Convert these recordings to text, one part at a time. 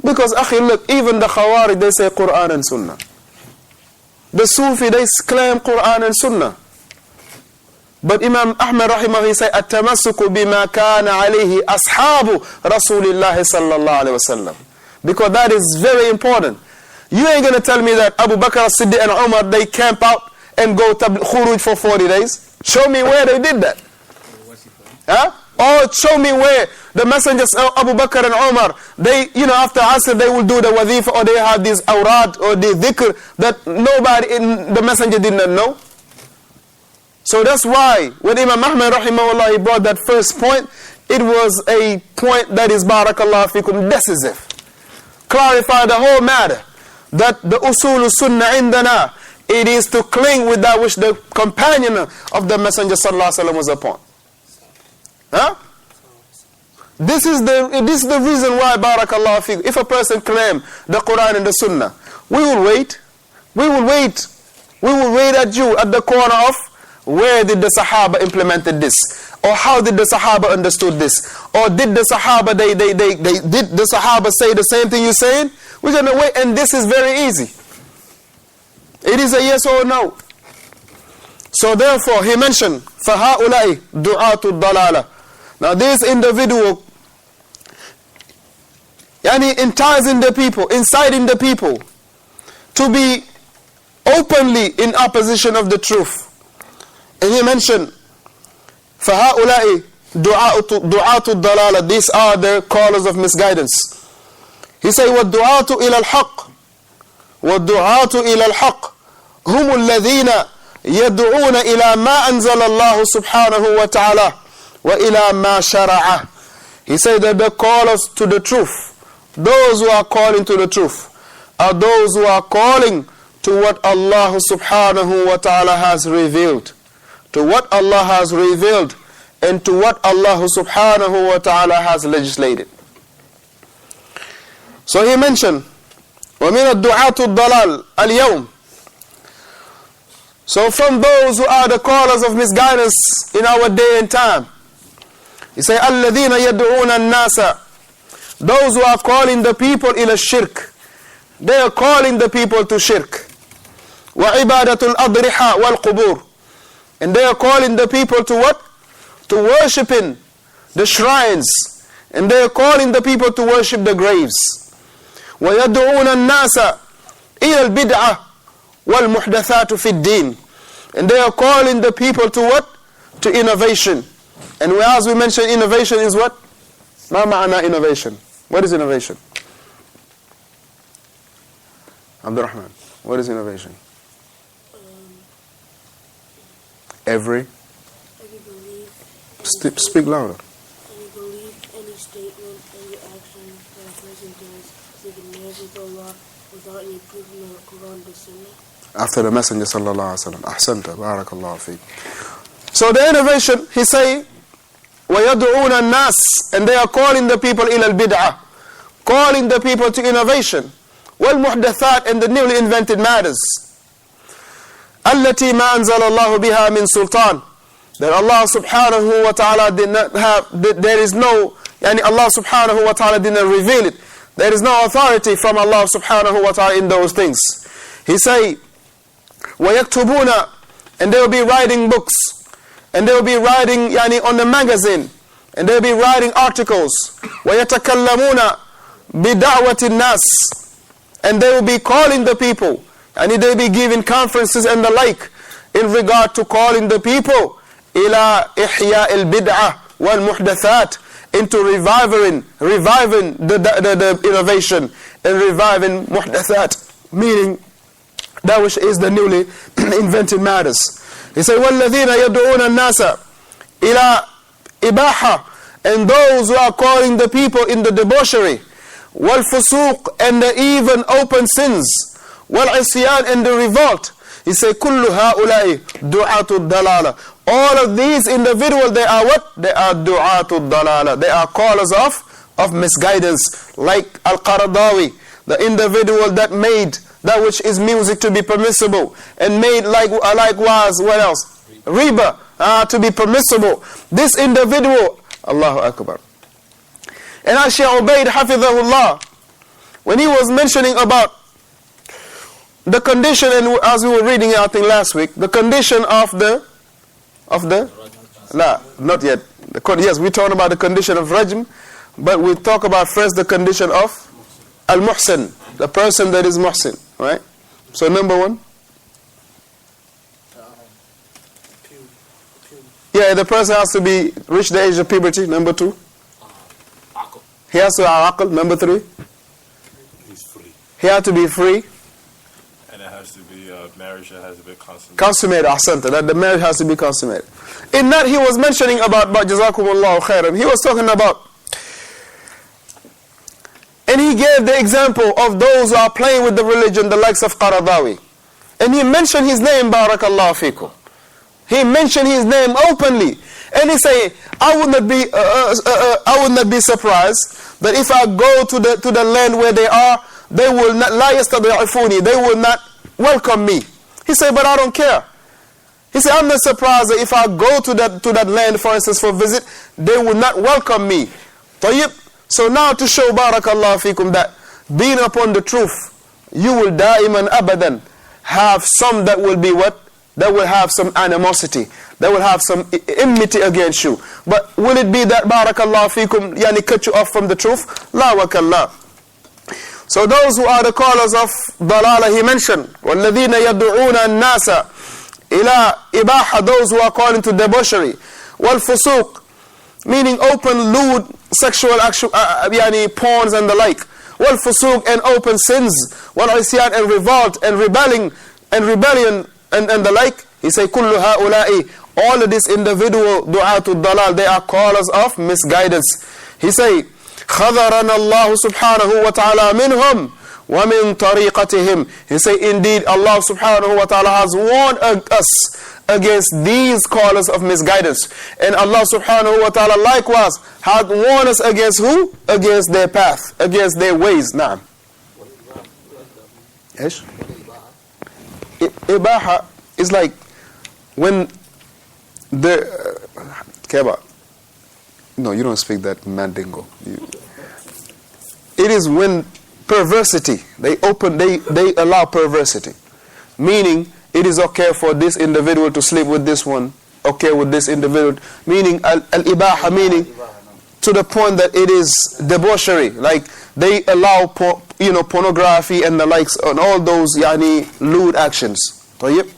Because, akhi, look, even the Khawarij, they say Quran and Sunnah. The Sufi, they claim Quran and Sunnah. But Imam Ahmad rahimahullah, he say, "At-tamassuku bima kana alayhi ashabu Rasulillahi sallallahu alayhi wa sallam." Because that is very important. You ain't going to tell me that Abu Bakr as-Siddiq and Umar, they camp out and go to khuruj for 40 days. Show me where they did that. Huh? Or show me where the messengers of Abu Bakr and Umar, they, after Asr, they will do the wadhifa, or they have these awrad or the dhikr that nobody in the messenger did not know. So that's why when Imam Ahmad rahimahullah, he brought that first point, it was a point that is, barakallahu fikum, decisive. Clarify the whole matter. That the usul sunnah indana, it is to cling with that which the companion of the Messenger sallallahu alaihi wasallam was upon. Huh? This is the reason why, barakallahu fikum, if a person claim the Quran and the Sunnah, we will wait at you at the corner of where did the Sahaba implemented this, or how did the Sahaba understood this, or did the Sahaba did the Sahaba say the same thing you're saying? We're gonna wait, and this is very easy. It is a yes or no. So therefore, he mentioned فَهَؤُلَاءِ دُعَاتُ الضَّلَالَةِ. Now this individual, enticing the people, inciting the people to be openly in opposition of the truth. And he mentioned, فَهَؤُلَاءِ دُعَاتُ الضَّلَالَةِ. These are the callers of misguidance. He said, وَالدُّعَاتُ إِلَى الْحَقِّ وَالدُّعَاتُ إِلَى الْحَقِّ هُمُ الَّذِينَ يَدْعُونَ إِلَى مَا أَنزَلَ اللَّهُ سُبْحَانَهُ وَتَعَالَى وَإِلَى مَا شَرَعَهُ. He said that the callers to the truth, those who are calling to the truth, are those who are calling to what Allah subhanahu wa ta'ala has revealed. To what Allah has revealed, and to what Allah subhanahu wa ta'ala has legislated. So he mentioned, وَمِنَ الدُّعَاةُ الضَّلَالِ الْيَوْمِ. So from those who are the callers of misguidance in our day and time, he say, الَّذِينَ يَدْعُونَ النَّاسَ. Those who are calling the people إِلَى الشِّرْكِ. They are calling the people to shirk. وَعِبَادَةُ الْأَضْرِحَةِ وَالْقُبُورِ. And they are calling the people to what? To worshiping the shrines. And they are calling the people to worship the graves. وَيَدْعُونَ النَّاسَ إِلَى الْبِدْعَةِ وَالْمُحْدَثَاتُ فِي الدِّينِ. And they are calling the people to what? To innovation. And as we mentioned, innovation is what? مَا مَعْنَى innovation? What is innovation? Abdurrahman, what is innovation? Every belief. Speak louder. Any belief, any statement, any action that a person does, seeking marriage with Allah without any proof in the Quran or Sunnah. After the Messenger sallallahu alaihi wasallam. Ahsanta, barakallahu feek. So the innovation, he say, وَيَدْعُونَ النَّاسِ. And they are calling the people إِلَى الْبِدْعَةِ. Calling the people to innovation. وَالْمُحْدَثَاتِ. And the newly invented matters. التي ما أنزل الله بها من سلطان. That Allah subhanahu wa ta'ala did not have, there is no, Allah subhanahu wa ta'ala did not reveal it. There is no authority from Allah subhanahu wa ta'ala in those things. He say, وَيَكْتُبُونَ. And they will be writing books. And they will be writing on the magazine. And they will be writing articles. وَيَتَكَلَّمُونَ بِدَعْوَةِ النَّاسِ. And they will be calling the people. And they will be giving conferences and the like in regard to calling the people إِلَىٰ إِحْيَاءِ الْبِدْعَةِ وَالْمُحْدَثَاتِ. Into reviving the innovation and reviving muhdathat, meaning that which is the newly invented matters. He said, وَالَّذِينَ يَدْعُونَ النَّاسَ إِلَىٰ إِبَاحَةِ. And those who are calling the people in the debauchery, وَالْفُسُوقِ. And the even open sins, وَالْعِصْيَانِ. And the revolt. He said, كُلُّ هَؤُلَاءِ دُعَاتُ الضَّلَالَةِ. All of these individuals, they are what? They are دُعَاتُ الضَّلَالَةِ. They are callers of misguidance. Like Al-Qaradawi, the individual that made that which is music to be permissible, and made likewise, what else? Riba to be permissible. This individual, Allahu Akbar. And as Shaykh Ubaid hafidhahullah, when he was mentioning about the condition, and as we were reading it, I think last week, the condition of the La, not yet. Yes, we talked about the condition of rajm, but we talk about first the condition of al-muhsin, the person that is muhsin, right? So number one, yeah, the person has to be reach the age of puberty. Number two, he has to have aql. Number three, he's free. He has to be free. And it has to be marriage that has to be consummated. Consummated, ahsanta, that the marriage has to be consummated. In that he was mentioning about jazakumullahu khairan, he was talking about, and he gave the example of those who are playing with the religion, the likes of Qaradawi. And he mentioned his name, barakallahu fikum. He mentioned his name openly. And he say, I would not be surprised that if I go to the land where they are, they will not, la yastadi'ifuni, they will not welcome me. He said, but I don't care. He said, I'm not surprised that if I go to that land, for instance, for visit, they will not welcome me. طيب. So now to show, barakallahu fikum, that being upon the truth, you will da'iman abadan have some that will be what? That will have some animosity. That will have some enmity against you. But will it be that, barakallahu fikum, yani cut you off from the truth? La wa kallah. So those who are the callers of dalala, he mentioned, وَالَّذِينَ يَدْعُونَ النَّاسَ إِلَىٰ إِبَاحَةً, those who are calling to debauchery, وَالْفُسُوق, meaning open, lewd, sexual yani porns and the like, وَالْفُسُوق, and open sins, وَالْعِسْيَانِ, and revolt, and rebellion, and the like. He say, كُلُّ هَؤُلَاءِ, all of this individual du'atul dalal, they are callers of misguidance. He say, خَذَرَنَ اللَّهُ سُبْحَانَهُ وَتَعَالَى مِنْهُمْ وَمِنْ طَرِيقَتِهِمْ. He say, indeed, Allah subhanahu wa ta'ala has warned us against these callers of misguidance. And Allah subhanahu wa ta'ala likewise had warned us against who? Against their path, against their ways. Naam. Yes? Ibaha is like when the Keba. No, you don't speak that Mandingo. It is when perversity, they allow perversity. Meaning, it is okay for this individual to sleep with this one, okay with this individual. Meaning, al-ibaha, meaning to the point that it is debauchery. Like, they allow pornography and the likes, and all those yani lewd actions. طيب.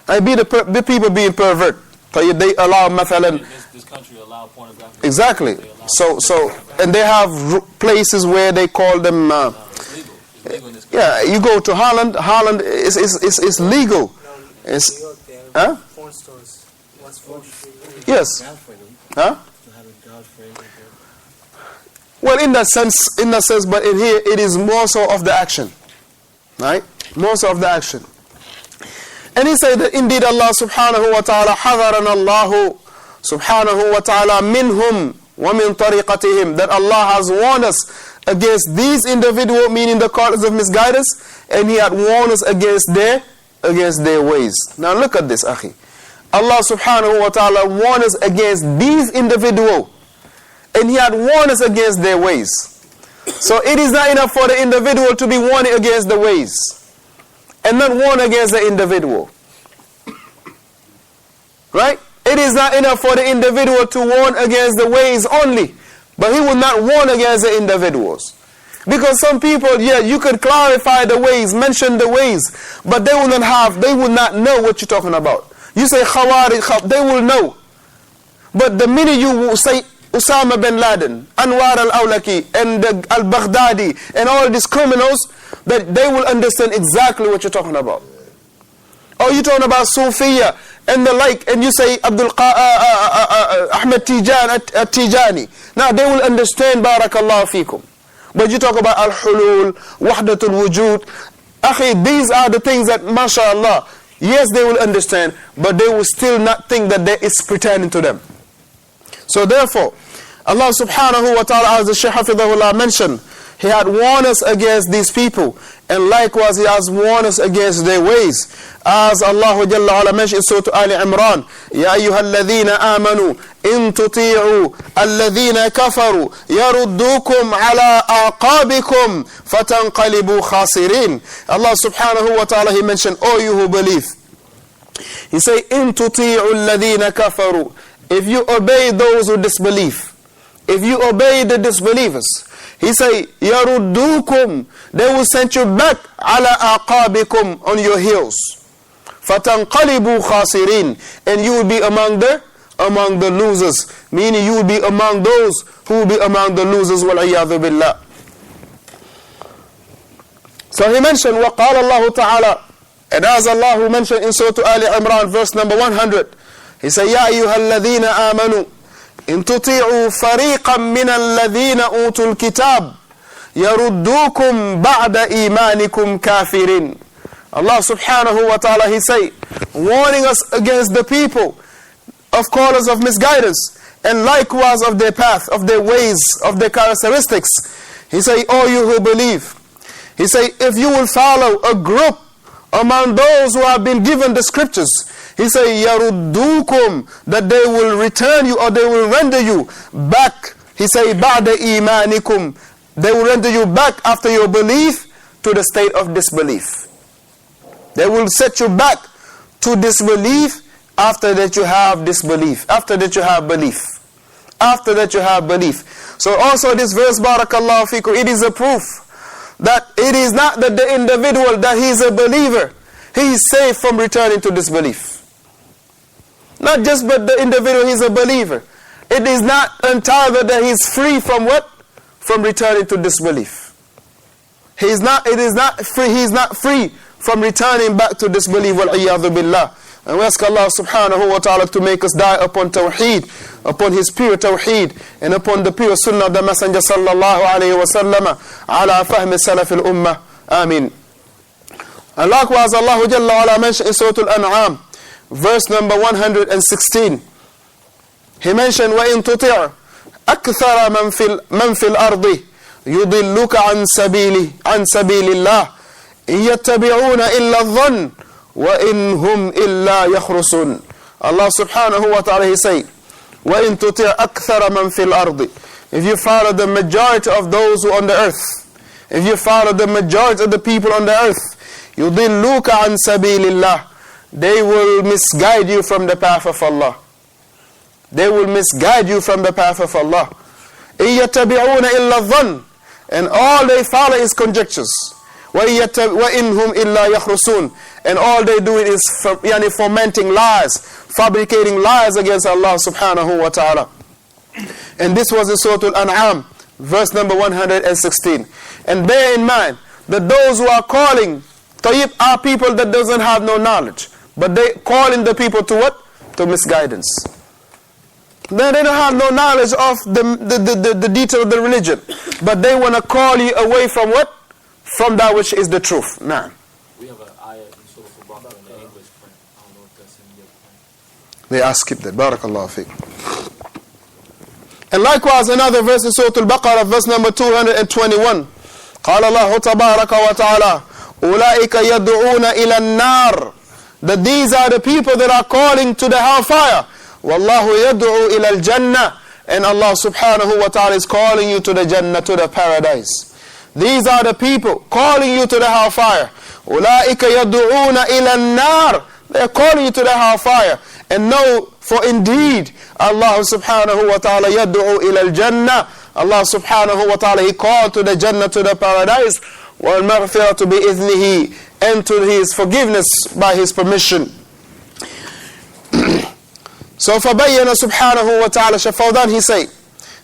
I be the people being pervert. طيب. They allow mathalan. This country allow pornography. Exactly. So and they have places where they call them. It's legal in this country. Yeah, you go to Holland. Holland is legal. It's huh? Porn stores. What's porn? Yes. Huh? Well, in that sense, but in here it is more so of the action, right? More so of the action. And he said that indeed Allah subhanahu wa ta'ala حذرنا الله subhanahu wa ta'ala minhum wa min tariqatihim, that Allah has warned us against these individuals, meaning the causes of misguidance, and He had warned us against their ways. Now look at this, akhi. Allah subhanahu wa ta'ala warned us against these individuals, and He had warned us against their ways. So it is not enough for the individual to be warned against the ways and not warn against the individual. Right? It is not enough for the individual to warn against the ways only, but he will not warn against the individuals. Because some people, yeah, you could clarify the ways, mention the ways, but they will not know what you're talking about. You say Khawarij, they will know. But the minute you will say Osama bin Laden, Anwar al-Awlaki, and al-Baghdadi, and all these criminals, that they will understand exactly what you're talking about. Or you're talking about Sufiya and the like, and you say Ahmed Tijani. Now they will understand, barakallahu fikum. But you talk about al-hulul, wahdatul wujud. Akhi, these are the things that, mashallah, yes, they will understand, but they will still not think that there is pretending to them. So therefore, Allah subhanahu wa ta'ala, as the Shaykh hafidhahullah mentioned, He had warned us against these people, and likewise He has warned us against their ways. As Allah Jalla Ala mentioned in Surah Ali Imran, Ya ayyuhalladhina amanu in tuti'u alladhina kafaru yaruddukum ala aqabikum fatanqalibu khasirin. Allah subhanahu wa ta'ala, He mentioned, O you who believe. He say, in tuti'u alladhina kafaru, if you obey those who disbelieve, if you obey the disbelievers, He say, yaruddukum, they will send you back ala aqabikum, on your heels. Fatanqalibu khasirin, and you will be among the losers, meaning you will be among those who will be among the losers, wal-iyadhu billah. So He mentioned, وَقَالَ اللَّهُ تَعَالَى, and as Allah mentioned in Surah Ali Imran, verse number 100, He said, يَا أَيُّهَا الَّذِينَ آمَنُوا إِن تُطِيعُوا فَرِيقًا مِّنَ الَّذِينَ أُوتُوا الْكِتَابَ يَرُدُّوكُمْ بَعْدَ إِيمَانِكُمْ كَافِرِينَ. Allah subhanahu wa ta'ala, He say, warning us against the people of callers of misguidance, and likewise of their path, of their ways, of their characteristics. He say, O you who believe, He say, if you will follow a group among those who have been given the scriptures, He say, yaruddukum, that they will return you, or they will render you back. He say, ba'da imanikum, they will render you back after your belief to the state of disbelief. They will set you back to disbelief after that you have disbelief, after that you have belief, after that you have belief. So also this verse, barakallahu fikum, it is a proof that it is not that the individual, that he is a believer, he is safe from returning to disbelief. Not just but the individual, he is a believer. It is not entirely that he is free from what? From returning to disbelief. He is not free from returning back to disbelief, wal-iyadhu billah. And we ask Allah subhanahu wa ta'ala to make us die upon tawheed, upon His pure tawheed, and upon the pure sunnah of the Messenger sallallahu alayhi wa sallam, ala fahmi salaf al-ummah. Ameen. And likewise Allah Jalla Ala mentioned in Surah Al-An'am, verse number 116. He mentioned, وَإِن تُطِعْ أَكْثَرَ مَنْ فِي الْأَرْضِ يُضِلُّكَ عَنْ سَبِيلِ اللَّهِ إِن يَتَّبِعُونَ إِلَّا الظَّنَّ وَإِنْ هُمْ إِلَّا يَخْرُصُونَ. Allah subhanahu wa ta'ala, He say, وَإِن تُطِعْ أَكْثَرَ مَنْ فِي الْأَرْضِ, if you follow the majority of those who are on the earth, if you follow the majority of the people on the earth, يُضِلُّكَ عَنْ سَبِيلِ اللَّهِ, they will misguide you from the path of Allah. They will misguide you from the path of Allah. إِن يَتَّبِعُونَ إِلَّا الظَّنَّ, and all they follow is conjectures. وَإِنْ هُمْ إِلَّا يَخْرُصُونَ, and all they do is fomenting lies, fabricating lies against Allah subhanahu wa ta'ala. And this was in Surah Al-An'am, verse number 116. And bear in mind that those who are calling Tayyib are people that doesn't have no knowledge, but they calling the people to what? To misguidance. They don't have no knowledge of the detail of the religion, but they want to call you away from what? From that which is the truth. Nah. We have an ayah in Surah Al-Baqarah in the English print. I don't know if that's in your print. They ask skip that. Barakallahu fiqh. And likewise another verse in Surah Al-Baqarah, verse number 221. قال الله تبارك وتعالى أولئك يدعون إلى النار, that these are the people that are calling to the hellfire. والله يدعو إلى الجنة, and Allah subhanahu wa ta'ala is calling you to the Jannah, to the paradise. These are the people calling you to the hellfire. أولئك يدعون إلى النار, they are calling you to the hellfire. And know, for indeed Allah subhanahu wa ta'ala يدعو إلى الجنة, Allah subhanahu wa ta'ala, He called to the Jannah, to the paradise. وَالْمَغْفِرَةُ بِإِذْنِهِ, and to His forgiveness by His permission. So فَبَيَّنَ سُبْحَانَهُ وَتَعَالَى, Shaykh Fawzaan, he say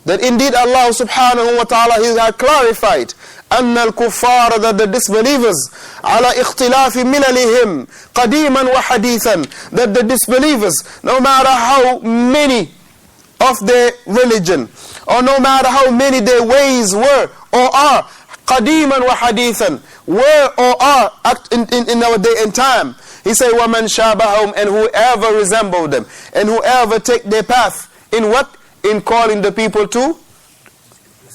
that indeed Allah subhanahu wa ta'ala, He had clarified أن الكفار, that the disbelievers, على اختلاف مللهم قديما وحديثا, that the disbelievers, no matter how many of their religion, or no matter how many their ways were or are, قديما وحديثا, were or are in our day and time, He say وَمَنْ شَابَهُمْ, and whoever resemble them, and whoever take their path in what? In calling the people to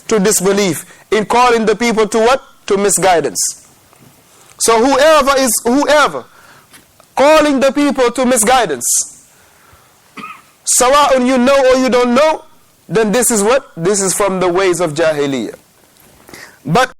disbelief, in calling the people to what? To misguidance. So whoever calling the people to misguidance, sawa'un you know or you don't know, then this is what? This is from the ways of Jahilliyyah. But